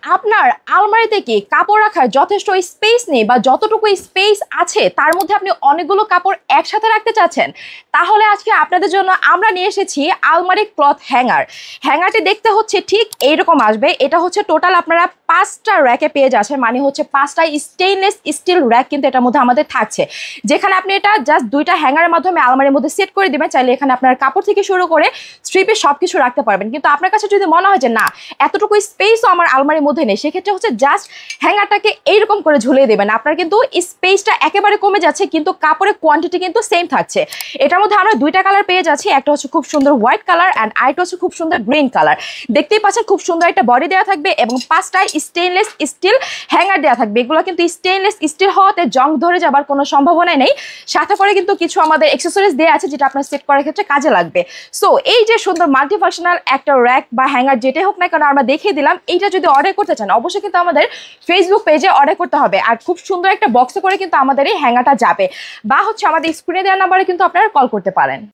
আপনার আলমারিতে কি কাপড় রাখার যথেষ্ট স্পেস নেই বা যতটুকু স্পেস আছে তার মধ্যে আপনি অনেকগুলো কাপড় একসাথে রাখতে চাচ্ছেন, তাহলে আজকে আপনাদের জন্য আমরা নিয়ে এসেছি আলমারি ক্লথ হ্যাঙ্গার। হ্যাঙ্গারটি দেখতে হচ্ছে ঠিক এইরকম আসবে। এটা হচ্ছে টোটাল আপনারা 5টা র্যাকে পেয়ে যাচ্ছেন, মানে হচ্ছে 5টা স্টেইনলেস স্টিল র্যাক কিন্তু এটার মধ্যে আমাদের থাকছে, যেখানে আপনি এটা জাস্ট 2টা হ্যাঙ্গারের মাধ্যমে আলমারির মধ্যে সেট করে দিবেন। চাইলে এখানে আপনার কাপড় থেকে শুরু করে স্ট্রিপে সবকিছু রাখতে পারবেন। কিন্তু আপনার কাছে যদি মনে হয় যে না, এতটুকু স্পেসও আমার আলমারির মধ্যে নেই, সেক্ষেত্রে হচ্ছে জাস্ট হ্যাঙ্গারটাকে এইরকম করে ঝুলিয়ে দেবেন। আপনার কিন্তু স্পেসটা একেবারে কমে যাচ্ছে, কিন্তু কাপড়ের কোয়ান্টিটি কিন্তু সেম থাকছে। এটার মধ্যে আমরা 2টা কালার পেয়ে যাচ্ছি, একটা হচ্ছে খুব সুন্দর হোয়াইট কালার অ্যান্ড আরেকটা হচ্ছে খুব সুন্দর গ্রিন কালার। দেখতেই পাচ্ছেন খুব সুন্দর একটা বডি দেওয়া থাকবে এবং 5টা স্টেইনলেস স্টিল হ্যাঙ্গার দেওয়া থাকবে। এগুলো কিন্তু স্টেইনলেস স্টিল হওয়াতে জং ধরে যাবার কোনো সম্ভাবনা নেই। সাথে করে কিন্তু কিছু আমাদের অ্যাকসেসরিজ দেওয়া আছে, যেটা আপনার সেট করার ক্ষেত্রে কাজে লাগবে। সো এই যে সুন্দর মাল্টিফাংশনাল একটা র্যাক বা হ্যাঙ্গার যেটাই হোক না কেন আমরা দেখিয়ে দিলাম, এইটা যদি অর্ডার করতে চান অবশ্যই কিন্তু আমাদের ফেসবুক পেজে অর্ডার করতে হবে। আর খুব সুন্দর একটা বক্সে করে কিন্তু আমাদের এই হ্যাঙ্গারটা যাবে, বা হচ্ছে আমাদের স্ক্রিনে দেওয়া নাম্বারে কিন্তু আপনারা কল করতে পারেন।